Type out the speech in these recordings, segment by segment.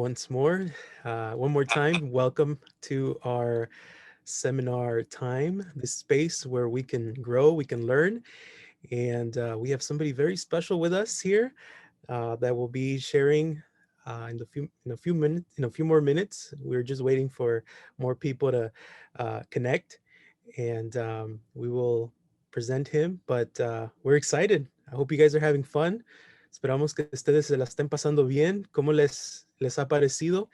once more. One more time, welcome to our seminar time, this space where we can grow, we can learn. And we have somebody very special with us here that will be sharing in a few more minutes. We're just waiting for more people to connect, and we will present him. But we're excited. I hope you guys are having fun. Esperamos que ustedes se la estén pasando bien. ¿Cómo les ha parecido?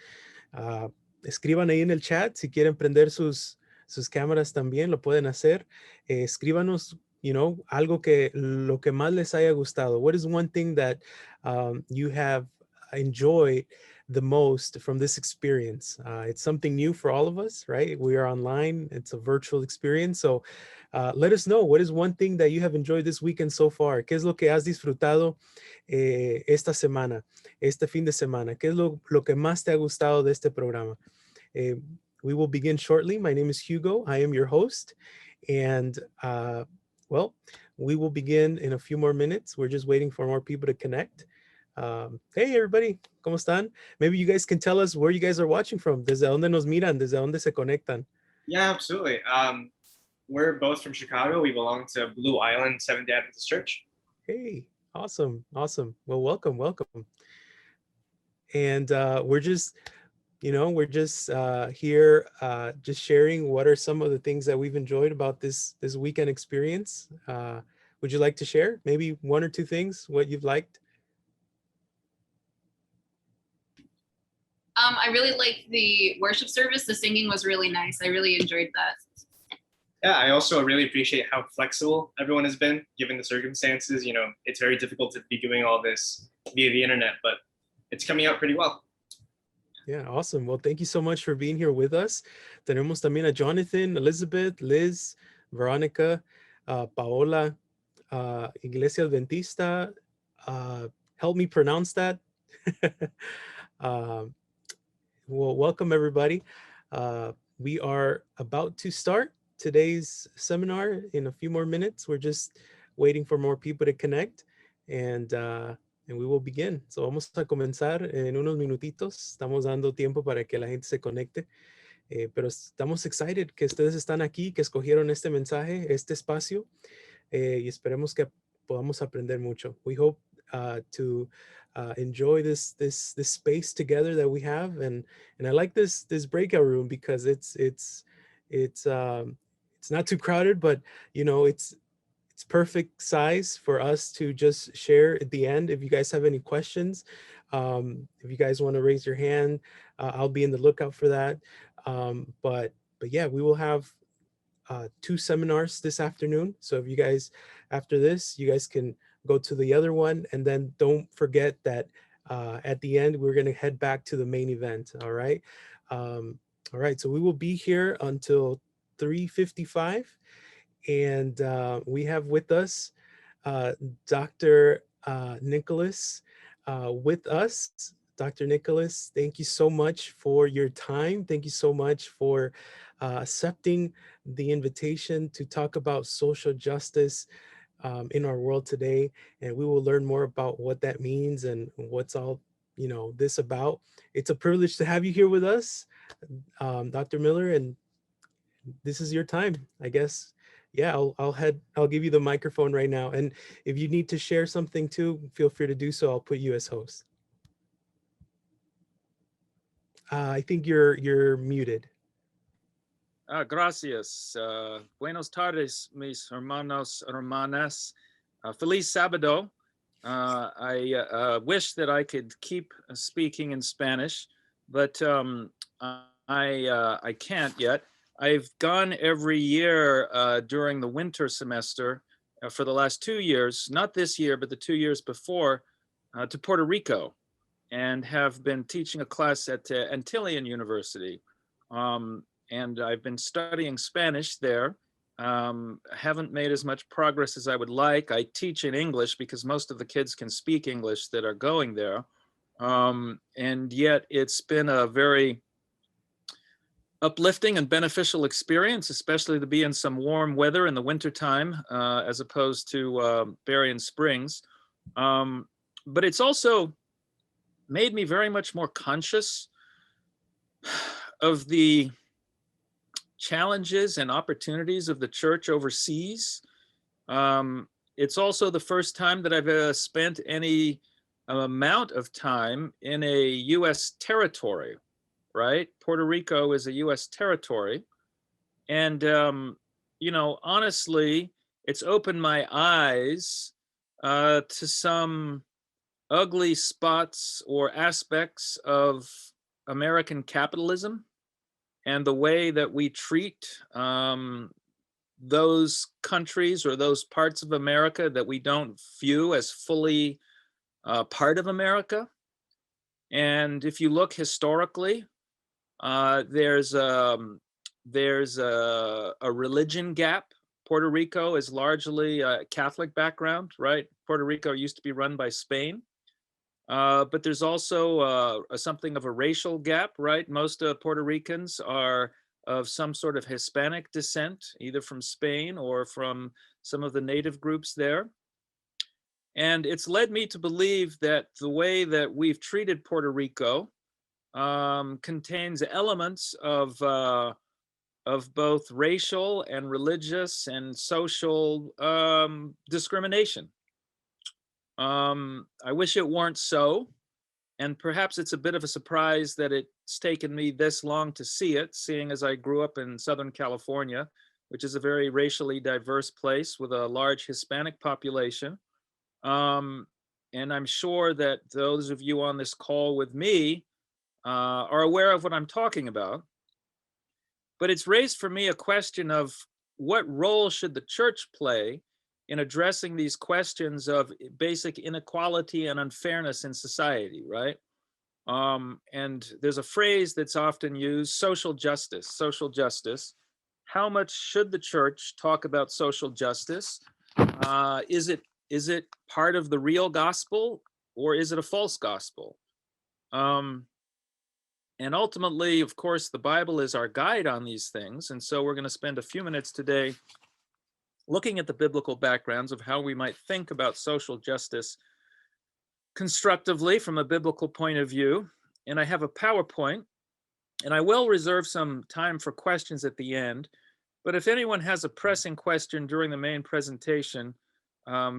Escriban ahí en el chat si quieren prender sus cámaras también, lo pueden hacer. Escríbanos, algo lo que más les haya gustado. What is one thing that you have enjoyed the most from this experience? It's something new for all of us, right? We are online. It's a virtual experience. So let us know, what is one thing that you have enjoyed this weekend so far? ¿Qué es lo que has disfrutado esta semana, este fin de semana? ¿Qué es lo que más te ha gustado de este programa? We will begin shortly. My name is Hugo. I am your host. And well, we will begin in a few more minutes. We're just waiting for more people to connect. Hey, everybody. ¿Cómo están? Maybe you guys can tell us where you guys are watching from. ¿Desde dónde nos miran? ¿Desde dónde se conectan? Yeah, absolutely. We're both from Chicago. We belong to Blue Island Seventh-day Adventist Church. Hey, awesome. Awesome. Well, welcome. And we're just here just sharing what are some of the things that we've enjoyed about this weekend experience. Would you like to share maybe one or two things, what you've liked? I really liked the worship service. The singing was really nice. I really enjoyed that. Yeah, I also really appreciate how flexible everyone has been given the circumstances. It's very difficult to be doing all this via the internet, but it's coming out pretty well. Yeah, awesome. Well, thank you so much for being here with us. Tenemos también a Jonathan, Elizabeth, Liz, Veronica, Paola, Iglesia Adventista. Help me pronounce that. Well, welcome everybody. We are about to start today's seminar in a few more minutes. We're just waiting for more people to connect, and we will begin. So vamos a comenzar en unos minutitos. Estamos dando tiempo para que la gente se conecte. Pero estamos excited que ustedes están aquí, que escogieron este mensaje, este espacio, y esperemos que podamos aprender mucho. We hope to enjoy this space together that we have, and I like this breakout room because it's not too crowded, but it's perfect size for us to just share at the end. If you guys have any questions, if you guys want to raise your hand, I'll be in the lookout for that. But yeah, we will have 2 seminars this afternoon. So if you guys, after this, you guys can go to the other one, and then don't forget that at the end, we're going to head back to the main event. All right. All right. So we will be here until 3:55. And we have with us Dr. Nicholas with us. Dr. Nicholas, thank you so much for your time. Thank you so much for accepting the invitation to talk about social justice in our world today. And we will learn more about what that means and what's all this about. It's a privilege to have you here with us, Dr. Miller, and this is your time, I guess. Yeah, I'll give you the microphone right now. And if you need to share something too, feel free to do so. I'll put you as host. I think you're muted. Gracias. Buenos tardes, mis hermanos, hermanas. Feliz sábado. I wish that I could keep speaking in Spanish, but I can't yet. I've gone every year during the winter semester for the last 2 years, not this year, but the 2 years before, to Puerto Rico, and have been teaching a class at Antillean University. And I've been studying Spanish there. Haven't made as much progress as I would like. I teach in English because most of the kids can speak English that are going there. And yet it's been a very uplifting and beneficial experience, especially to be in some warm weather in the wintertime, as opposed to Berrien Springs. But it's also made me very much more conscious of the challenges and opportunities of the church overseas. It's also the first time that I've spent any amount of time in a US territory, right? Puerto Rico is a US territory. And, honestly, it's opened my eyes to some ugly spots or aspects of American capitalism and the way that we treat those countries or those parts of America that we don't view as fully part of America. And if you look historically, there's a religion gap. Puerto Rico is largely a Catholic background, right? Puerto Rico used to be run by Spain. But there's also something of a racial gap, right? Most Puerto Ricans are of some sort of Hispanic descent, either from Spain or from some of the native groups there. And it's led me to believe that the way that we've treated Puerto Rico contains elements of both racial and religious and social discrimination. I wish it weren't so. And perhaps it's a bit of a surprise that it's taken me this long to see it, seeing as I grew up in Southern California, which is a very racially diverse place with a large Hispanic population. And I'm sure that those of you on this call with me are aware of what I'm talking about. But it's raised for me a question of what role should the church play in addressing these questions of basic inequality and unfairness in society, right? And there's a phrase that's often used, social justice, social justice. How much should the church talk about social justice? Is it part of the real gospel, or is it a false gospel? And ultimately, of course, the Bible is our guide on these things. And so we're going to spend a few minutes today looking at the biblical backgrounds of how we might think about social justice constructively from a biblical point of view. And I have a PowerPoint, and I will reserve some time for questions at the end. But if anyone has a pressing question during the main presentation,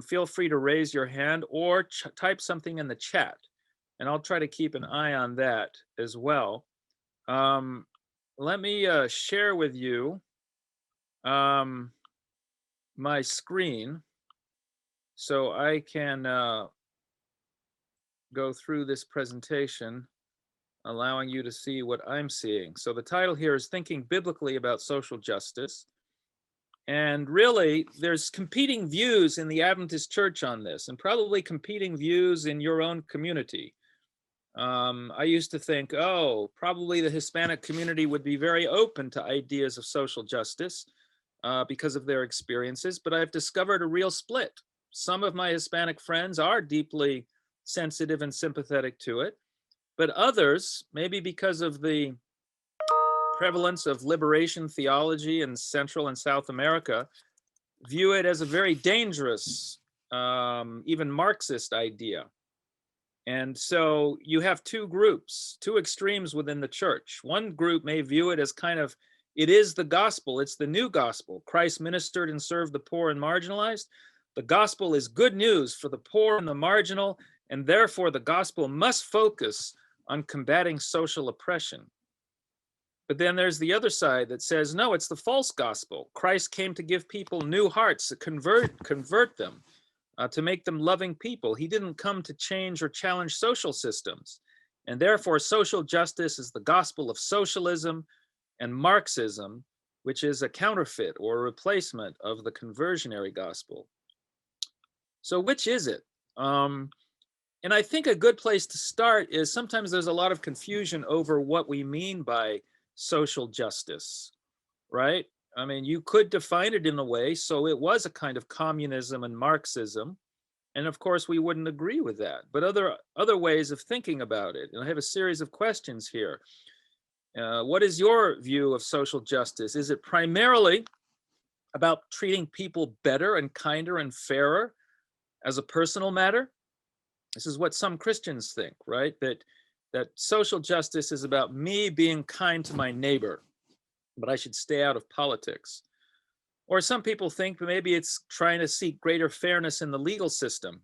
feel free to raise your hand or type something in the chat, and I'll try to keep an eye on that as well. Let me share with you my screen so I can go through this presentation, allowing you to see what I'm seeing. So the title here is Thinking Biblically About Social Justice. And really, there's competing views in the Adventist Church on this, and probably competing views in your own community. I used to think, probably the Hispanic community would be very open to ideas of social justice because of their experiences, but I've discovered a real split. Some of my Hispanic friends are deeply sensitive and sympathetic to it, but others, maybe because of the prevalence of liberation theology in Central and South America, view it as a very dangerous, even Marxist idea. And so you have two groups, two extremes within the church. One group may view it as kind of, it is the gospel, it's the new gospel. Christ ministered and served the poor and marginalized. The gospel is good news for the poor and the marginal, and therefore the gospel must focus on combating social oppression. But then there's the other side that says, no, it's the false gospel. Christ came to give people new hearts, to convert them, to make them loving people. He didn't come to change or challenge social systems. And therefore, social justice is the gospel of socialism and Marxism, which is a counterfeit or a replacement of the conversionary gospel. So which is it? And I think a good place to start is sometimes there's a lot of confusion over what we mean by social justice, right? I mean, you could define it in a way, so it was a kind of communism and Marxism. And of course, we wouldn't agree with that, but other ways of thinking about it. And I have a series of questions here. What is your view of social justice? Is it primarily about treating people better and kinder and fairer as a personal matter? This is what some Christians think, right? That social justice is about me being kind to my neighbor, but I should stay out of politics. Or some people think maybe it's trying to seek greater fairness in the legal system.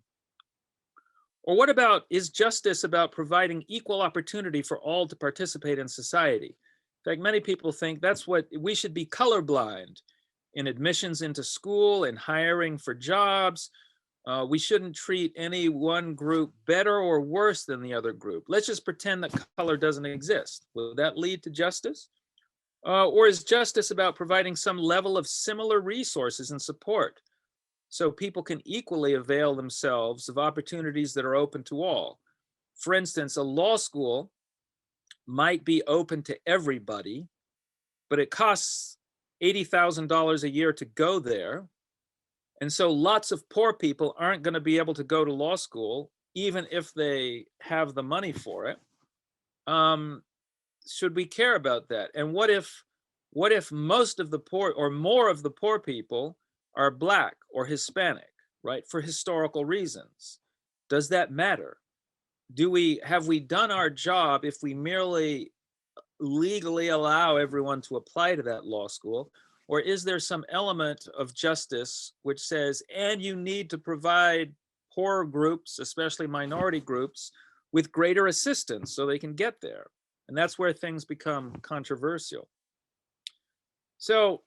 Or what about, is justice about providing equal opportunity for all to participate in society? In fact, many people think that's what we should be colorblind in admissions into school and hiring for jobs. We shouldn't treat any one group better or worse than the other group. Let's just pretend that color doesn't exist. Will that lead to justice? Or is justice about providing some level of similar resources and support so people can equally avail themselves of opportunities that are open to all? For instance, a law school might be open to everybody, but it costs $80,000 a year to go there. And so lots of poor people aren't going to be able to go to law school, even if they have the money for it. Should we care about that? And what if most of the poor or more of the poor people are Black or Hispanic, right? For historical reasons. Does that matter? Have we done our job if we merely legally allow everyone to apply to that law school? Or is there some element of justice which says, and you need to provide poor groups, especially minority groups, with greater assistance so they can get there? And that's where things become controversial. So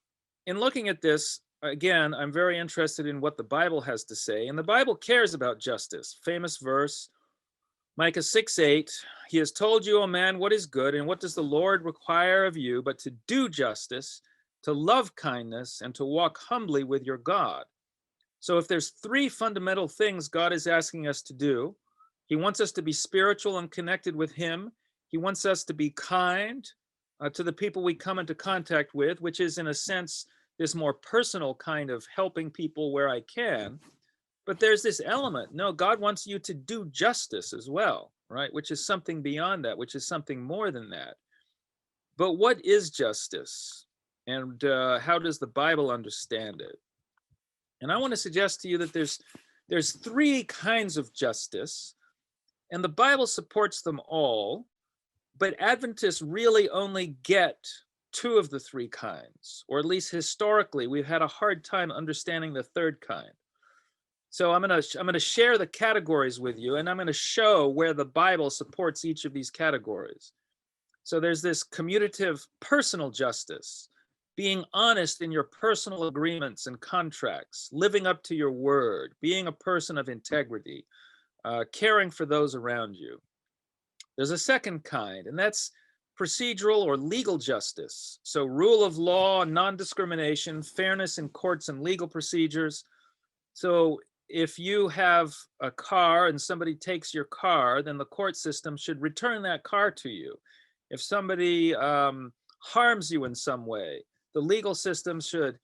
in looking at this, again, I'm very interested in what the Bible has to say. And the Bible cares about justice. Famous verse, Micah 6:8, he has told you, O man, what is good, and what does the Lord require of you but to do justice, to love kindness, and to walk humbly with your God. So if there's three fundamental things God is asking us to do, he wants us to be spiritual and connected with him. He wants us to be kind to the people we come into contact with, which is in a sense, this more personal kind of helping people where I can. But there's this element, no, God wants you to do justice as well, right? Which is something beyond that, which is something more than that. But what is justice? And how does the Bible understand it? And I want to suggest to you that there's three kinds of justice, and the Bible supports them all, but Adventists really only get two of the three kinds, or at least historically, we've had a hard time understanding the third kind. So I'm going to share the categories with you, and I'm going to show where the Bible supports each of these categories. So there's this commutative personal justice, being honest in your personal agreements and contracts, living up to your word, being a person of integrity, caring for those around you. There's a second kind, and that's procedural or legal justice. So rule of law, non-discrimination, fairness in courts and legal procedures. So if you have a car and somebody takes your car, then the court system should return that car to you. If somebody harms you in some way, the legal system should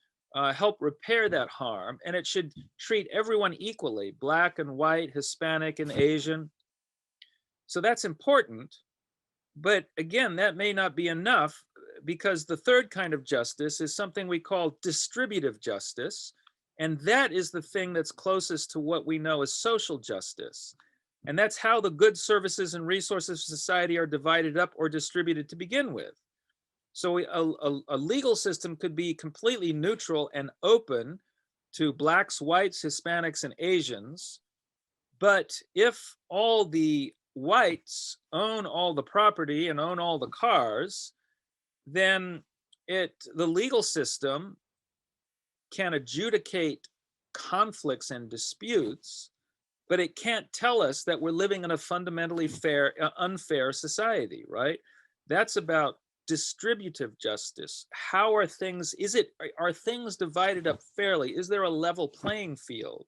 help repair that harm, and it should treat everyone equally, Black and white, Hispanic and Asian. So that's important. But again, that may not be enough, because the third kind of justice is something we call distributive justice. And that is the thing that's closest to what we know as social justice. And that's how the goods, services, and resources of society are divided up or distributed to begin with. So a legal system could be completely neutral and open to Blacks, whites, Hispanics, and Asians. But if all the whites own all the property and own all the cars, then the legal system can adjudicate conflicts and disputes, but it can't tell us that we're living in a fundamentally unfair society, right? That's about distributive justice. How are things, are things divided up fairly? Is there a level playing field?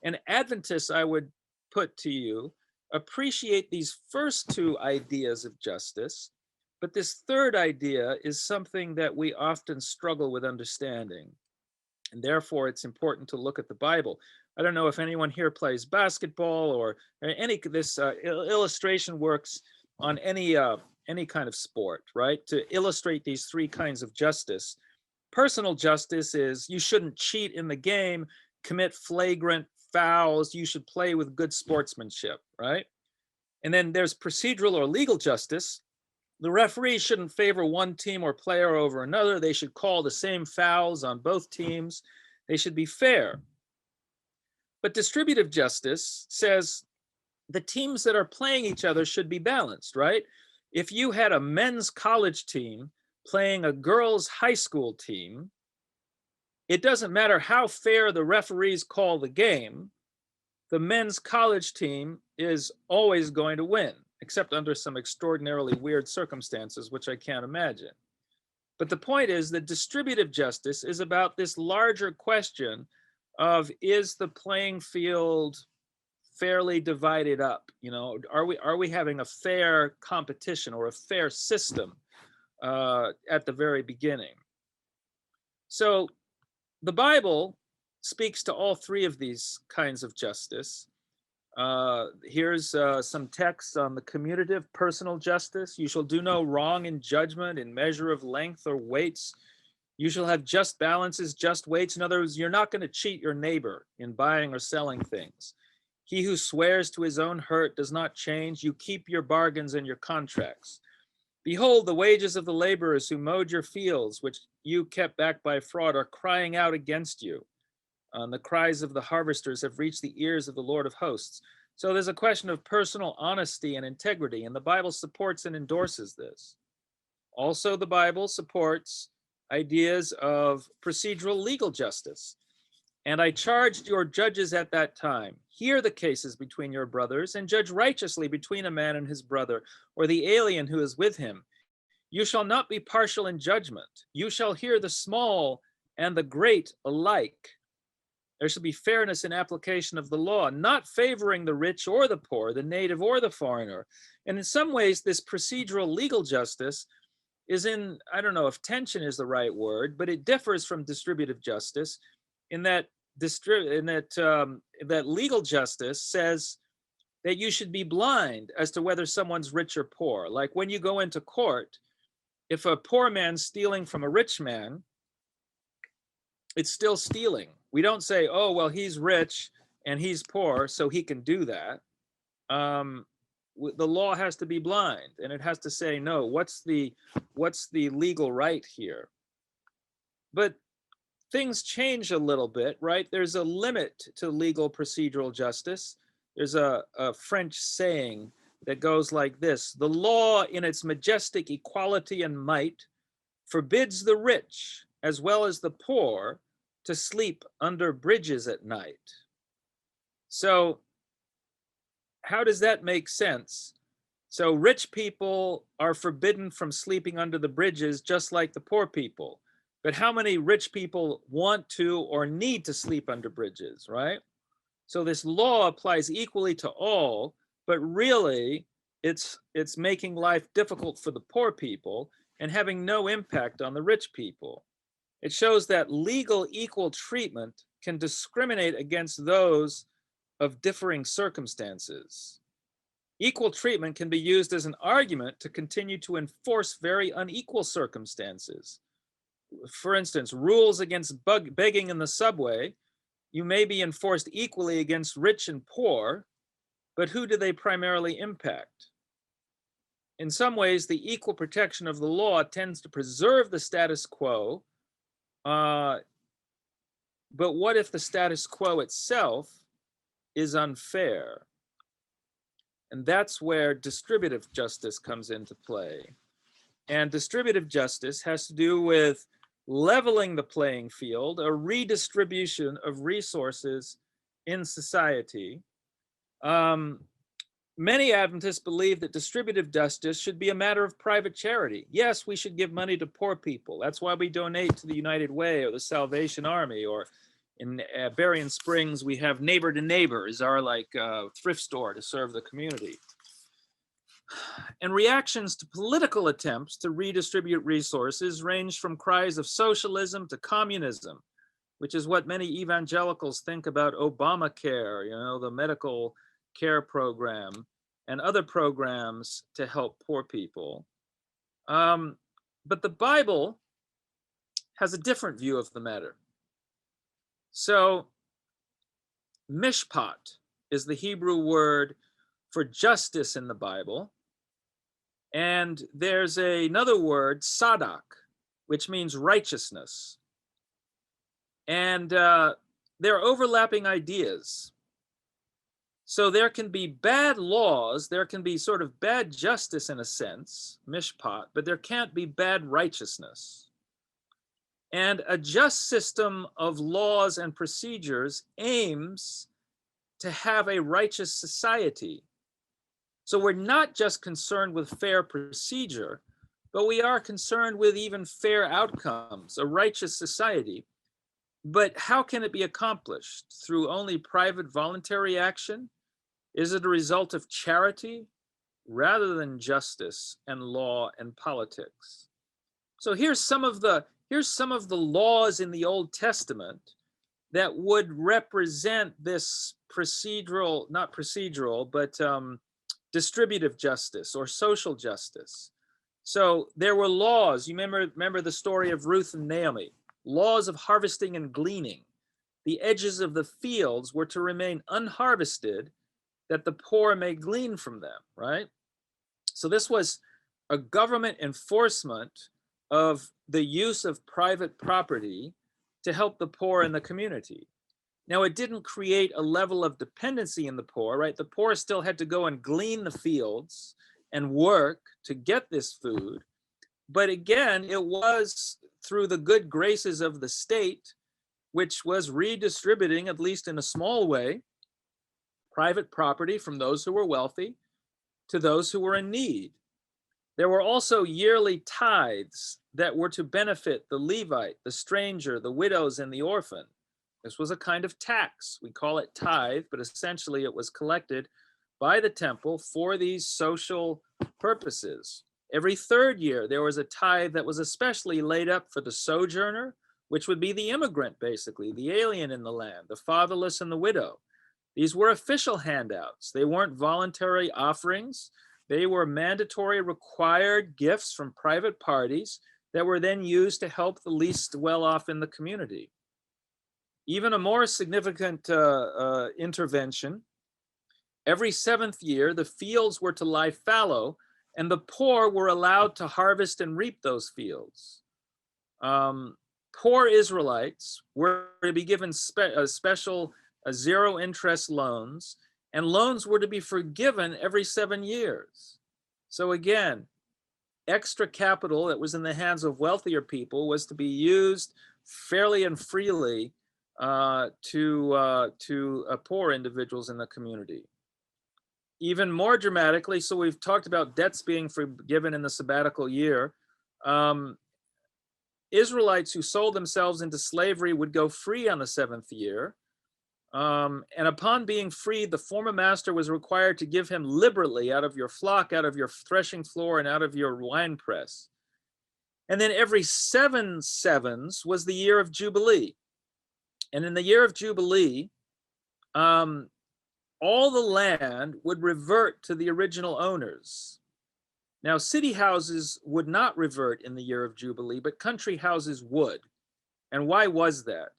And Adventists, I would put to you, appreciate these first two ideas of justice, but this third idea is something that we often struggle with understanding. And therefore, it's important to look at the Bible. I don't know if anyone here plays basketball or any of this illustration works on any kind of sport, right? To illustrate these three kinds of justice. Personal justice is you shouldn't cheat in the game, commit flagrant fouls, you should play with good sportsmanship, right? And then there's procedural or legal justice. The referee shouldn't favor one team or player over another. They should call the same fouls on both teams. They should be fair. But distributive justice says the teams that are playing each other should be balanced, right? If you had a men's college team playing a girls' high school team, it doesn't matter how fair the referees call the game, the men's college team is always going to win, except under some extraordinarily weird circumstances, which I can't imagine. But the point is that distributive justice is about this larger question of, is the playing field fairly divided up? You know, are we having a fair competition or a fair system at the very beginning? So the Bible speaks to all three of these kinds of justice. Here's some text on the commutative personal justice. You shall do no wrong in judgment, in measure of length or weights. You shall have just balances, just weights. In other words, you're not going to cheat your neighbor in buying or selling things. He who swears to his own hurt does not change. You keep your bargains and your contracts. Behold, the wages of the laborers who mowed your fields, which you kept back by fraud, are crying out against you. And the cries of the harvesters have reached the ears of the Lord of hosts. So there's a question of personal honesty and integrity, and the Bible supports and endorses this. Also, the Bible supports ideas of procedural legal justice. And I charged your judges at that time, hear the cases between your brothers and judge righteously between a man and his brother, or the alien who is with him. You shall not be partial in judgment. You shall hear the small and the great alike. There should be fairness in application of the law, not favoring the rich or the poor, the native or the foreigner. And in some ways, this procedural legal justice is in, I don't know if tension is the right word, but it differs from distributive justice in that that legal justice says that you should be blind as to whether someone's rich or poor. Like when you go into court, if a poor man's stealing from a rich man, it's still stealing. We don't say, oh, well, he's rich and he's poor, so he can do that. The law has to be blind, and it has to say, no, what's the legal right here? But things change a little bit, right? There's a limit to legal procedural justice. There's a French saying that goes like this: the law in its majestic equality and might forbids the rich as well as the poor to sleep under bridges at night. So how does that make sense? So rich people are forbidden from sleeping under the bridges just like the poor people. But how many rich people want to or need to sleep under bridges, right? So this law applies equally to all, but really it's making life difficult for the poor people and having no impact on the rich people. It shows that legal equal treatment can discriminate against those of differing circumstances. Equal treatment can be used as an argument to continue to enforce very unequal circumstances. For instance, rules against begging in the subway, you may be enforced equally against rich and poor, but who do they primarily impact? In some ways, the equal protection of the law tends to preserve the status quo, but what if the status quo itself is unfair? And that's where distributive justice comes into play. And distributive justice has to do with leveling the playing field, a redistribution of resources in society. Many Adventists believe that distributive justice should be a matter of private charity. Yes, we should give money to poor people. That's why we donate to the United Way or the Salvation Army, or in Berrien Springs, we have Neighbor to Neighbor is our thrift store to serve the community. And reactions to political attempts to redistribute resources range from cries of socialism to communism, which is what many evangelicals think about Obamacare, you know, the medical care program and other programs to help poor people. But the Bible has a different view of the matter. So Mishpat is the Hebrew word for justice in the Bible. And there's another word, sadak, which means righteousness. And they're overlapping ideas. So there can be bad laws, there can be sort of bad justice in a sense, mishpat, but there can't be bad righteousness. And a just system of laws and procedures aims to have a righteous society. So we're not just concerned with fair procedure, but we are concerned with even fair outcomes, a righteous society. But how can it be accomplished? Through only private voluntary action? Is it a result of charity rather than justice and law and politics? So here's some of the laws in the Old Testament that would represent this procedural, not procedural, but distributive justice or social justice. So there were laws. You remember the story of Ruth and Naomi, laws of harvesting and gleaning. The edges of the fields were to remain unharvested that the poor may glean from them, right? So this was a government enforcement of the use of private property to help the poor in the community. Now, it didn't create a level of dependency in the poor, right? The poor still had to go and glean the fields and work to get this food. But again, it was through the good graces of the state, which was redistributing, at least in a small way, private property from those who were wealthy to those who were in need. There were also yearly tithes that were to benefit the Levite, the stranger, the widows, and the orphan. This was a kind of tax. We call it tithe, but essentially it was collected by the temple for these social purposes. Every third year, there was a tithe that was especially laid up for the sojourner, which would be the immigrant, basically, the alien in the land, the fatherless and the widow. These were official handouts. They weren't voluntary offerings. They were mandatory required gifts from private parties that were then used to help the least well-off in the community. Even a more significant intervention, every seventh year, the fields were to lie fallow and the poor were allowed to harvest and reap those fields. Poor Israelites were to be given special zero interest loans, and loans were to be forgiven every 7 years. So again, extra capital that was in the hands of wealthier people was to be used fairly and freely to poor individuals in the community. Even more dramatically, so we've talked about debts being forgiven in the sabbatical year. Israelites who sold themselves into slavery would go free on the seventh year. And upon being freed, the former master was required to give him liberally out of your flock, out of your threshing floor, and out of your winepress. And then every 7 sevens was the year of Jubilee. And in the year of Jubilee, all the land would revert to the original owners. Now, city houses would not revert in the year of Jubilee, but country houses would. And why was that?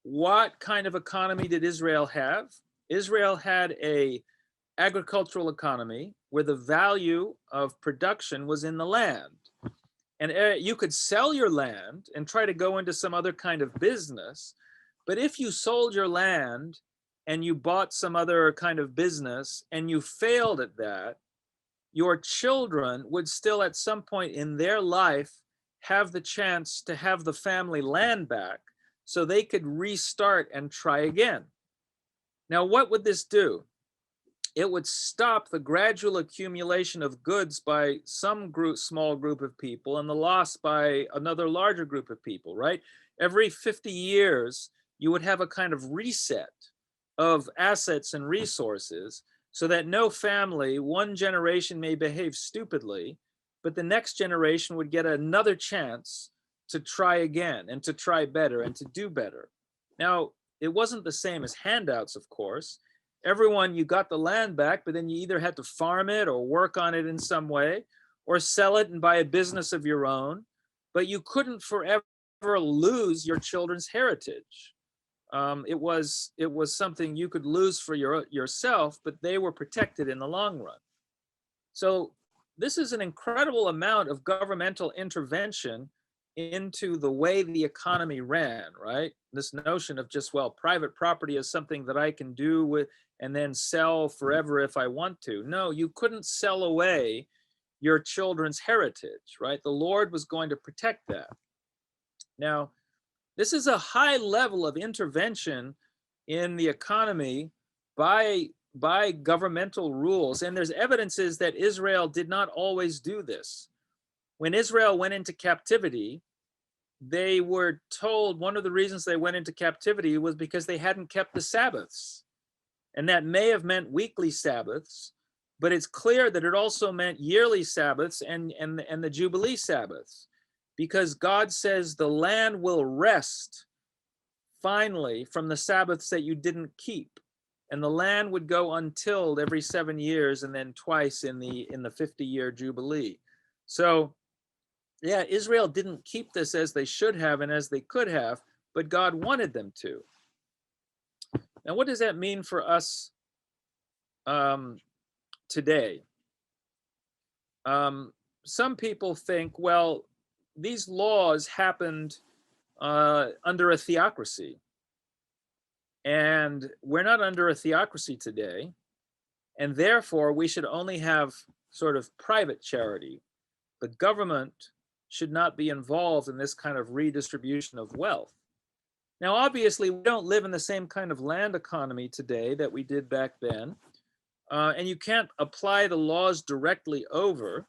What kind of economy did Israel have? Israel had an agricultural economy where the value of production was in the land. And you could sell your land and try to go into some other kind of business. But if you sold your land and you bought some other kind of business and you failed at that, your children would still at some point in their life have the chance to have the family land back so they could restart and try again. Now, what would this do? It would stop the gradual accumulation of goods by some small group of people and the loss by another larger group of people, right? Every 50 years, you would have a kind of reset of assets and resources so that no family, one generation may behave stupidly, but the next generation would get another chance to try again and to try better and to do better. Now, it wasn't the same as handouts, of course. Everyone, you got the land back, but then you either had to farm it or work on it in some way or sell it and buy a business of your own, but you couldn't forever lose your children's heritage. It was something you could lose for yourself, but they were protected in the long run. So this is an incredible amount of governmental intervention into the way the economy ran, right? This notion of just, well, private property is something that I can do with and then sell forever if I want to. No, you couldn't sell away your children's heritage, right? The Lord was going to protect that. Now, this is a high level of intervention in the economy by governmental rules. And there's evidences that Israel did not always do this. When Israel went into captivity, they were told one of the reasons they went into captivity was because they hadn't kept the Sabbaths. And that may have meant weekly Sabbaths, but it's clear that it also meant yearly Sabbaths and the Jubilee Sabbaths, because God says the land will rest finally from the Sabbaths that you didn't keep. And the land would go untilled every 7 years and then twice in the 50-year Jubilee. So yeah, Israel didn't keep this as they should have and as they could have, but God wanted them to. Now, what does that mean for us today? Some people think, well, these laws happened under a theocracy. And we're not under a theocracy today. And therefore, we should only have sort of private charity. The government should not be involved in this kind of redistribution of wealth. Now, obviously, we don't live in the same kind of land economy today that we did back then. And you can't apply the laws directly over.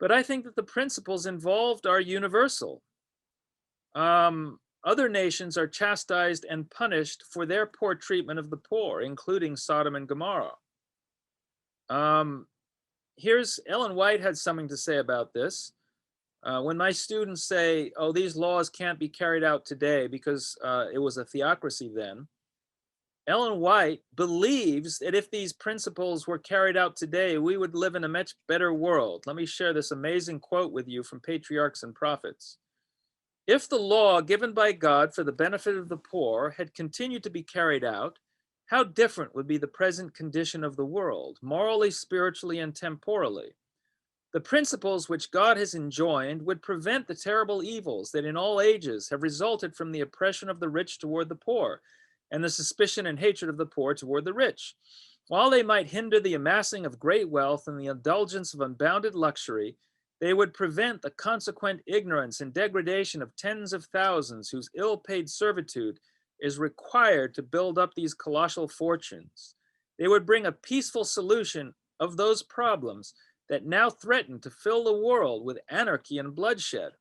But I think that the principles involved are universal. Other nations are chastised and punished for their poor treatment of the poor, including Sodom and Gomorrah. Here's Ellen White had something to say about this. When my students say, oh, these laws can't be carried out today because it was a theocracy then, Ellen White believes that if these principles were carried out today, we would live in a much better world. Let me share this amazing quote with you from Patriarchs and Prophets. If the law given by God for the benefit of the poor had continued to be carried out, how different would be the present condition of the world, morally, spiritually, and temporally? The principles which God has enjoined would prevent the terrible evils that in all ages have resulted from the oppression of the rich toward the poor, and the suspicion and hatred of the poor toward the rich. While they might hinder the amassing of great wealth and the indulgence of unbounded luxury, they would prevent the consequent ignorance and degradation of tens of thousands whose ill-paid servitude is required to build up these colossal fortunes. They would bring a peaceful solution of those problems that now threaten to fill the world with anarchy and bloodshed.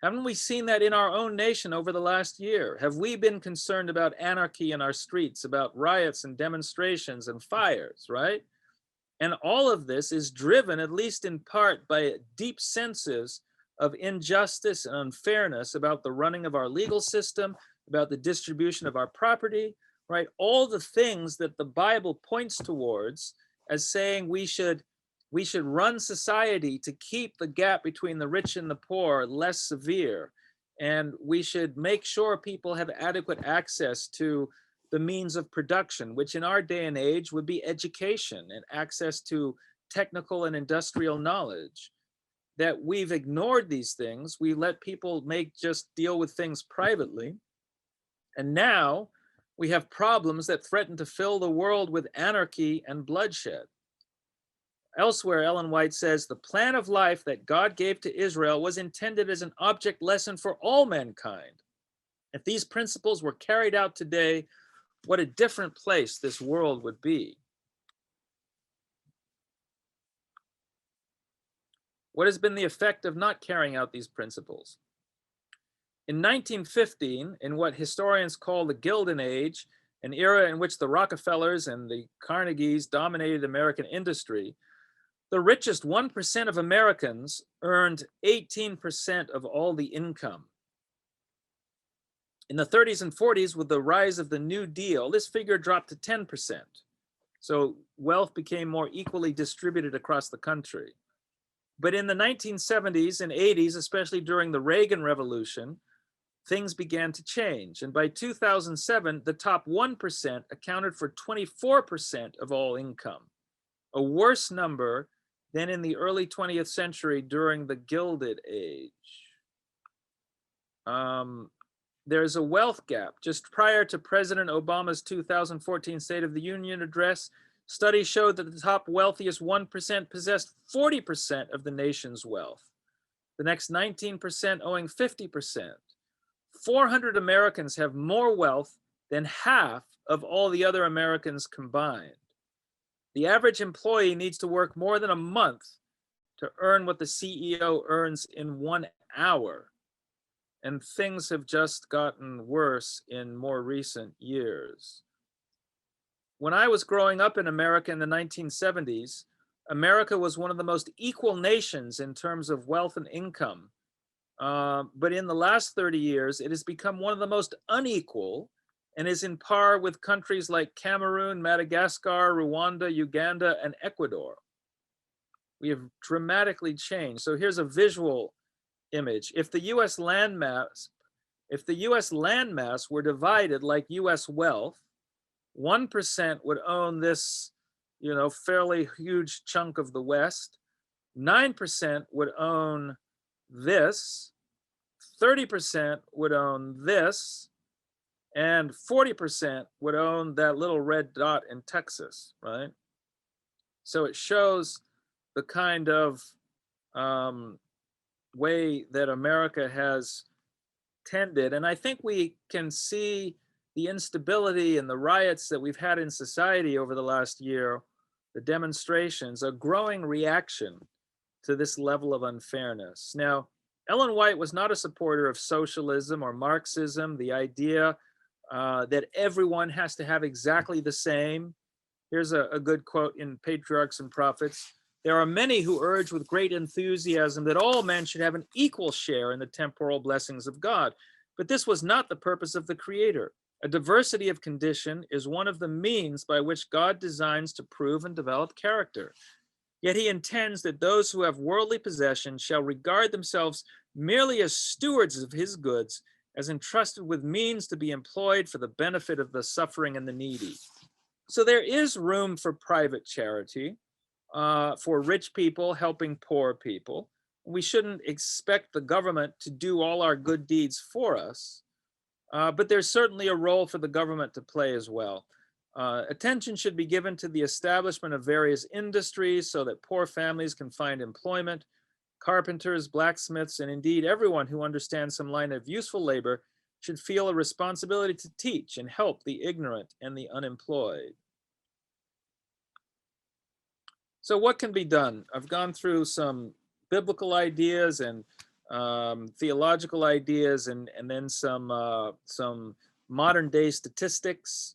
Haven't we seen that in our own nation over the last year? Have we been concerned about anarchy in our streets, about riots and demonstrations and fires, right? And all of this is driven, at least in part, by deep senses of injustice and unfairness about the running of our legal system, about the distribution of our property, right? All the things that the Bible points towards as saying we should run society to keep the gap between the rich and the poor less severe. And we should make sure people have adequate access to the means of production, which in our day and age would be education and access to technical and industrial knowledge. That we've ignored these things. We let people just deal with things privately. And now we have problems that threaten to fill the world with anarchy and bloodshed. Elsewhere, Ellen White says, the plan of life that God gave to Israel was intended as an object lesson for all mankind. If these principles were carried out today, what a different place this world would be. What has been the effect of not carrying out these principles? In 1915, in what historians call the Gilded Age, an era in which the Rockefellers and the Carnegies dominated American industry, the richest 1% of Americans earned 18% of all the income. In the 30s and 40s, with the rise of the New Deal, this figure dropped to 10%. So wealth became more equally distributed across the country. But in the 1970s and 80s, especially during the Reagan Revolution, things began to change. And by 2007, the top 1% accounted for 24% of all income, a worse number than in the early 20th century during the Gilded Age. There's a wealth gap. Just prior to President Obama's 2014 State of the Union address, studies showed that the top wealthiest 1% possessed 40% of the nation's wealth, the next 19% owing 50%. 400 Americans have more wealth than half of all the other Americans combined. The average employee needs to work more than a month to earn what the CEO earns in 1 hour. And things have just gotten worse in more recent years. When I was growing up in America in the 1970s, America was one of the most equal nations in terms of wealth and income. But in the last 30 years, it has become one of the most unequal and is in par with countries like Cameroon, Madagascar, Rwanda, Uganda, and Ecuador. We have dramatically changed. So here's a visual image. If the US landmass were divided like US wealth, 1% would own this, fairly huge chunk of the West, 9% would own this, 30% would own this, and 40% would own that little red dot in Texas, right? So it shows the kind of way that America has tended. And I think we can see the instability and the riots that we've had in society over the last year, the demonstrations, a growing reaction to this level of unfairness. Now, Ellen White was not a supporter of socialism or Marxism, the idea that everyone has to have exactly the same. Here's a good quote in Patriarchs and Prophets. There are many who urge with great enthusiasm that all men should have an equal share in the temporal blessings of God. But this was not the purpose of the Creator. A diversity of condition is one of the means by which God designs to prove and develop character. Yet he intends that those who have worldly possessions shall regard themselves merely as stewards of his goods, as entrusted with means to be employed for the benefit of the suffering and the needy. So there is room for private charity, for rich people helping poor people. We shouldn't expect the government to do all our good deeds for us, but there's certainly a role for the government to play as well. Attention should be given to the establishment of various industries so that poor families can find employment. Carpenters, blacksmiths, and indeed everyone who understands some line of useful labor should feel a responsibility to teach and help the ignorant and the unemployed. So what can be done? I've gone through some biblical ideas and theological ideas, and then some modern day statistics.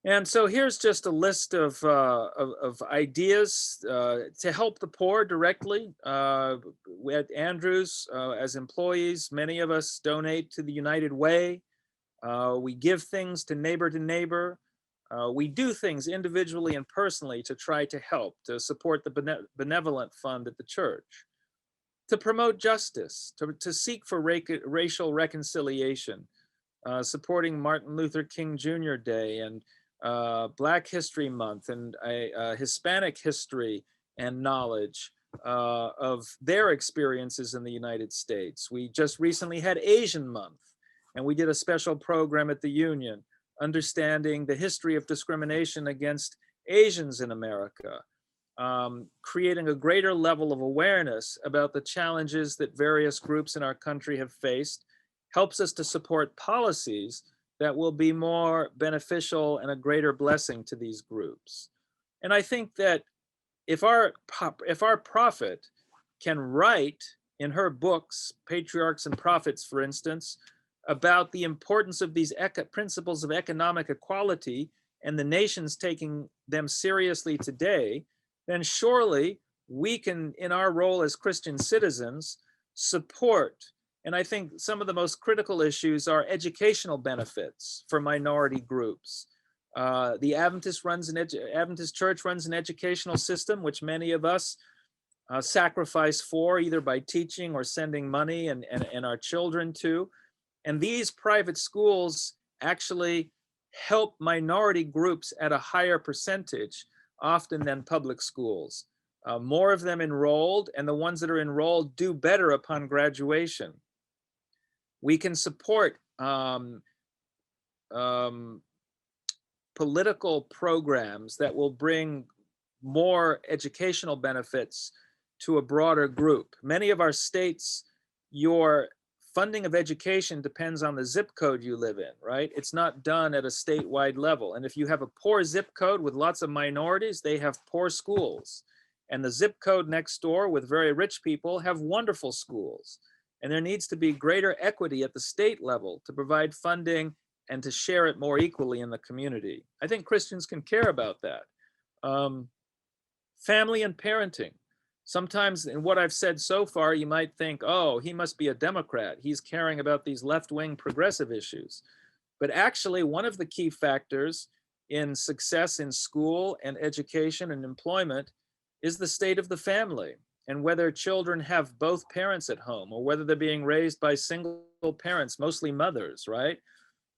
And so here's just a list of ideas to help the poor directly. We at Andrews, as employees, many of us donate to the United Way. We give things to neighbor. We do things individually and personally to try to help, to support the benevolent fund at the church, to promote justice, to seek for racial reconciliation, supporting Martin Luther King Jr. Day and Black History Month and Hispanic history and knowledge of their experiences in the United States. We just recently had Asian Month, and we did a special program at the Union, understanding the history of discrimination against Asians in America, creating a greater level of awareness about the challenges that various groups in our country have faced, helps us to support policies that will be more beneficial and a greater blessing to these groups. And I think that if our prophet can write in her books, Patriarchs and Prophets, for instance, about the importance of these principles of economic equality and the nations taking them seriously today, then surely we can, in our role as Christian citizens, support. And I think some of the most critical issues are educational benefits for minority groups. The Adventist Church runs an educational system, which many of us sacrifice for, either by teaching or sending money and our children to. And these private schools actually help minority groups at a higher percentage, often than public schools. More of them enrolled, and the ones that are enrolled do better upon graduation. We can support political programs that will bring more educational benefits to a broader group. Many of our states, your funding of education depends on the zip code you live in, right? It's not done at a statewide level. And if you have a poor zip code with lots of minorities, they have poor schools. And the zip code next door with very rich people have wonderful schools. And there needs to be greater equity at the state level to provide funding and to share it more equally in the community. I think Christians can care about that. Family and parenting. Sometimes in what I've said so far, you might think, oh, he must be a Democrat. He's caring about these left-wing progressive issues. But actually, one of the key factors in success in school and education and employment is the state of the family and whether children have both parents at home or whether they're being raised by single parents, mostly mothers, right?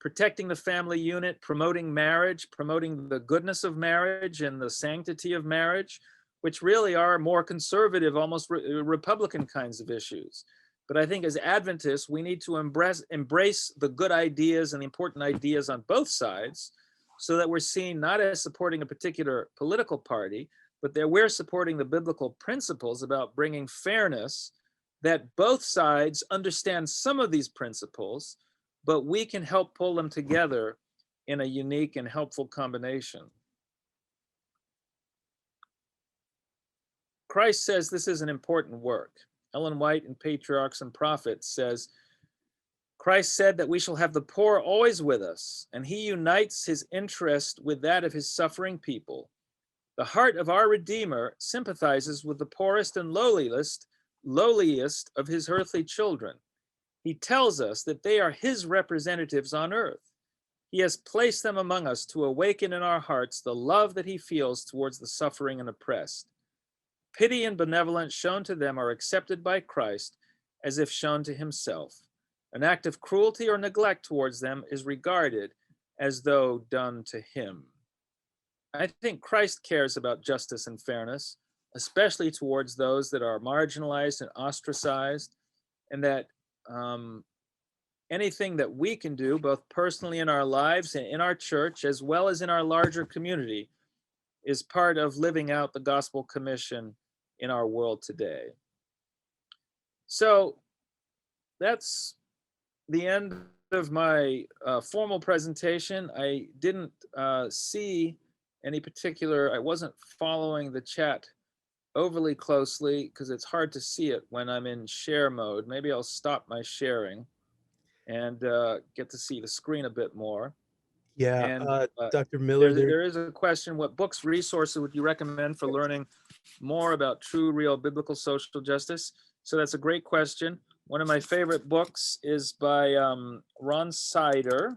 Protecting the family unit, promoting marriage, promoting the goodness of marriage and the sanctity of marriage, which really are more conservative, almost Republican kinds of issues. But I think as Adventists, we need to embrace the good ideas and the important ideas on both sides so that we're seen not as supporting a particular political party, but that we're supporting the biblical principles about bringing fairness, that both sides understand some of these principles, but we can help pull them together in a unique and helpful combination. Christ says this is an important work. Ellen White in Patriarchs and Prophets says, Christ said that we shall have the poor always with us, and he unites his interest with that of his suffering people. The heart of our Redeemer sympathizes with the poorest and lowliest of his earthly children. He tells us that they are his representatives on earth. He has placed them among us to awaken in our hearts the love that he feels towards the suffering and oppressed. Pity and benevolence shown to them are accepted by Christ as if shown to himself. An act of cruelty or neglect towards them is regarded as though done to him. I think Christ cares about justice and fairness, especially towards those that are marginalized and ostracized, and that anything that we can do, both personally in our lives and in our church, as well as in our larger community, is part of living out the gospel commission in our world today. So that's the end of my formal presentation. I didn't see any particular, I wasn't following the chat overly closely because it's hard to see it when I'm in share mode. Maybe I'll stop my sharing and get to see the screen a bit more. Yeah, And Dr. Miller, there is a question, what books, resources would you recommend for learning more about true, real biblical social justice? So that's a great question. One of my favorite books is by Ron Sider.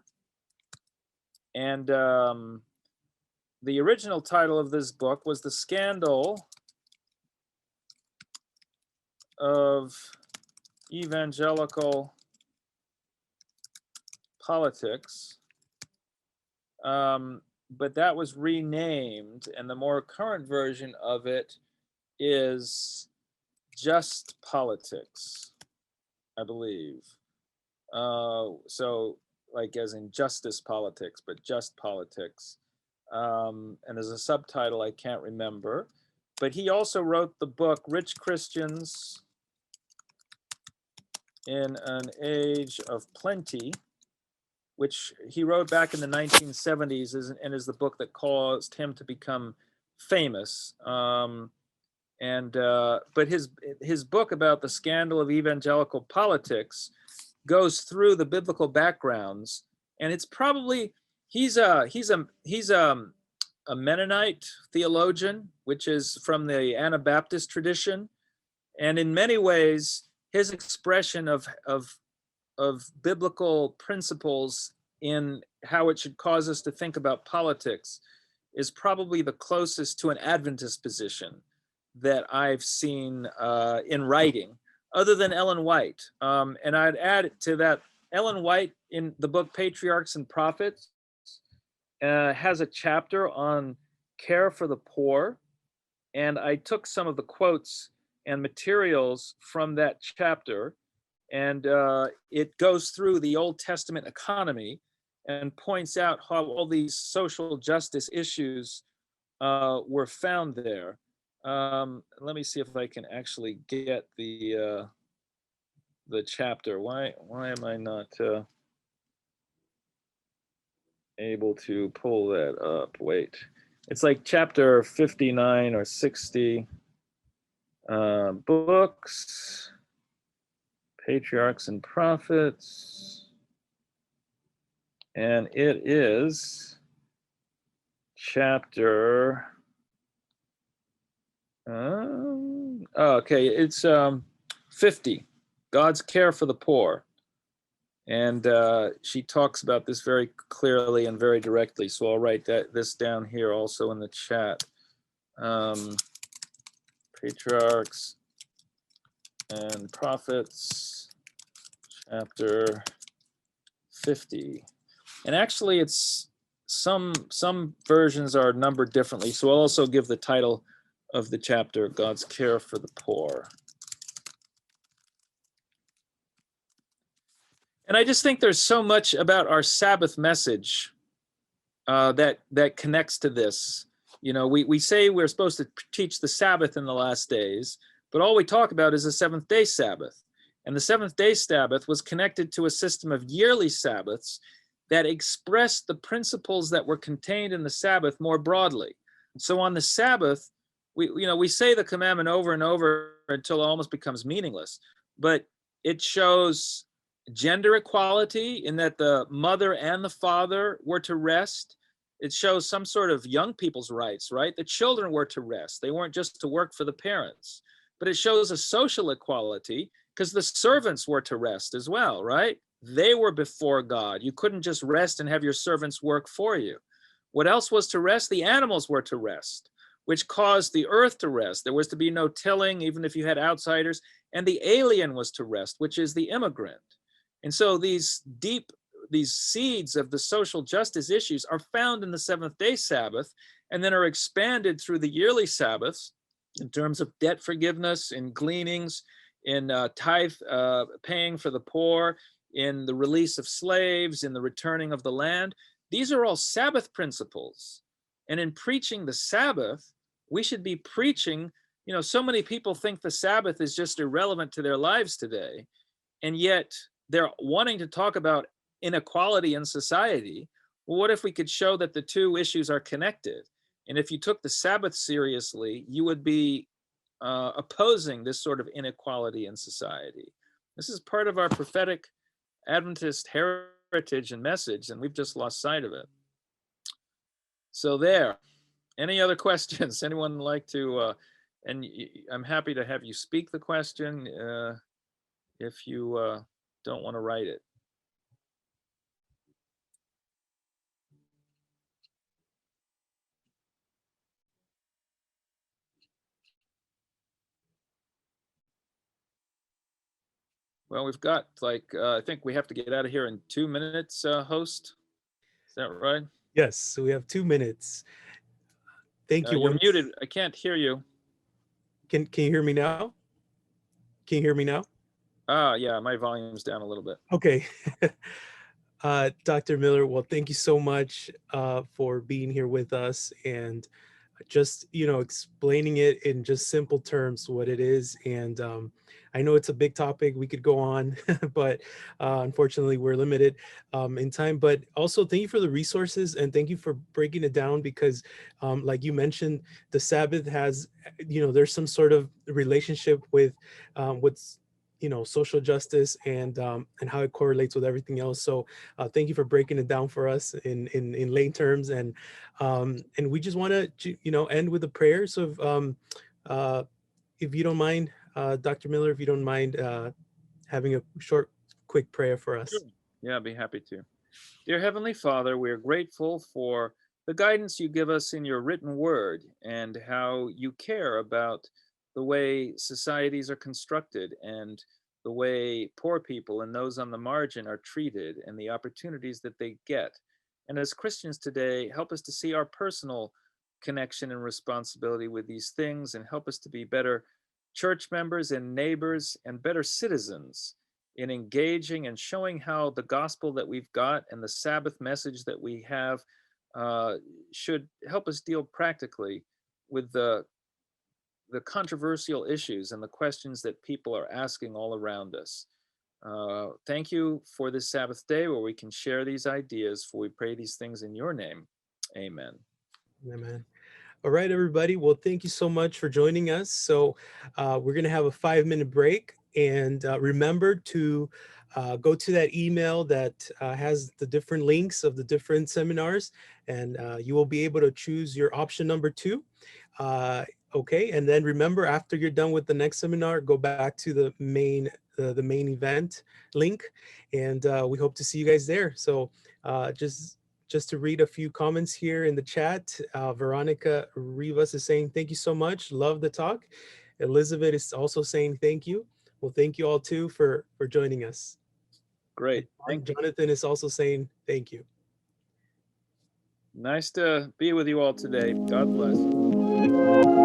And the original title of this book was The Scandal of Evangelical Politics. But that was renamed, and the more current version of it is Just Politics, I believe. So like as in justice politics, but just politics. And there's a subtitle I can't remember. But he also wrote the book Rich Christians in an Age of Plenty, which he wrote back in the 1970s and is the book that caused him to become famous. But his book about the scandal of evangelical politics goes through the biblical backgrounds, and it's probably he's a Mennonite theologian, which is from the Anabaptist tradition, and in many ways his expression of biblical principles in how it should cause us to think about politics is probably the closest to an Adventist position that I've seen in writing, other than Ellen White. And I'd add to that Ellen White in the book Patriarchs and Prophets has a chapter on care for the poor. And I took some of the quotes and materials from that chapter, and it goes through the Old Testament economy and points out how all these social justice issues were found there. Let me see if I can actually get the chapter. Why am I not able to pull that up? Wait, it's like chapter 59 or 60. Books, Patriarchs and Prophets, and it is chapter. Okay, it's 50. God's care for the poor, and she talks about this very clearly and very directly. So I'll write this down here also in the chat. Patriarchs and Prophets, chapter 50. And actually it's some versions are numbered differently. So I'll also give the title of the chapter, God's Care for the Poor. And I just think there's so much about our Sabbath message that connects to this. You know, we say we're supposed to teach the Sabbath in the last days, but all we talk about is the seventh day Sabbath. And the seventh day Sabbath was connected to a system of yearly Sabbaths that expressed the principles that were contained in the Sabbath more broadly. So on the Sabbath, we say the commandment over and over until it almost becomes meaningless, but it shows gender equality in that the mother and the father were to rest. It shows some sort of young people's rights, right? The children were to rest. They weren't just to work for the parents. But it shows a social equality because the servants were to rest as well, right? They were before God. You couldn't just rest and have your servants work for you. What else was to rest? The animals were to rest, which caused the earth to rest. There was to be no tilling, even if you had outsiders. And the alien was to rest, which is the immigrant. And so these seeds of the social justice issues are found in the seventh day Sabbath and then are expanded through the yearly Sabbaths in terms of debt forgiveness, in gleanings, in tithe paying for the poor, in the release of slaves, in the returning of the land. These are all Sabbath principles. And in preaching the Sabbath, we should be preaching, so many people think the Sabbath is just irrelevant to their lives today. And yet they're wanting to talk about inequality in society. Well, what if we could show that the two issues are connected? And if you took the Sabbath seriously, you would be opposing this sort of inequality in society. This is part of our prophetic Adventist heritage and message, and we've just lost sight of it. So there. Any other questions? Anyone like to, and I'm happy to have you speak the question if you don't want to write it. Well, we've got I think we have to get out of here in 2 minutes, host. Is that right? Yes, so we have 2 minutes. Thank you. You're muted. I can't hear you. Can you hear me now? Can you hear me now? Yeah, my volume's down a little bit. Okay. Dr. Miller, well, thank you so much for being here with us and just, explaining it in just simple terms what it is. And I know it's a big topic. We could go on, but unfortunately we're limited in time. But also thank you for the resources and thank you for breaking it down because like you mentioned, the Sabbath has, there's some sort of relationship with what's social justice and how it correlates with everything else. So thank you for breaking it down for us in lay terms. And we just want to end with a prayer. So if you don't mind, Dr. Miller, if you don't mind having a short, quick prayer for us. Sure. Yeah, I'd be happy to. Dear Heavenly Father, we are grateful for the guidance you give us in your written word and how you care about the way societies are constructed and the way poor people and those on the margin are treated and the opportunities that they get. And as Christians today, help us to see our personal connection and responsibility with these things, and help us to be better church members and neighbors and better citizens in engaging and showing how the gospel that we've got and the Sabbath message that we have should help us deal practically with the controversial issues and the questions that people are asking all around us. Thank you for this Sabbath day where we can share these ideas, for we pray these things in your name. Amen. Amen. All right, everybody. Well, thank you so much for joining us. So we're going to have a 5-minute break. And remember to go to that email that has the different links of the different seminars, and you will be able to choose your option number 2. Okay, and then remember, after you're done with the next seminar, go back to the main event link, and we hope to see you guys there. So just to read a few comments here in the chat, Veronica Rivas is saying, thank you so much. Love the talk. Elizabeth is also saying thank you. Well, thank you all too for joining us. Great. Thank you. Jonathan is also saying thank you. Nice to be with you all today. God bless.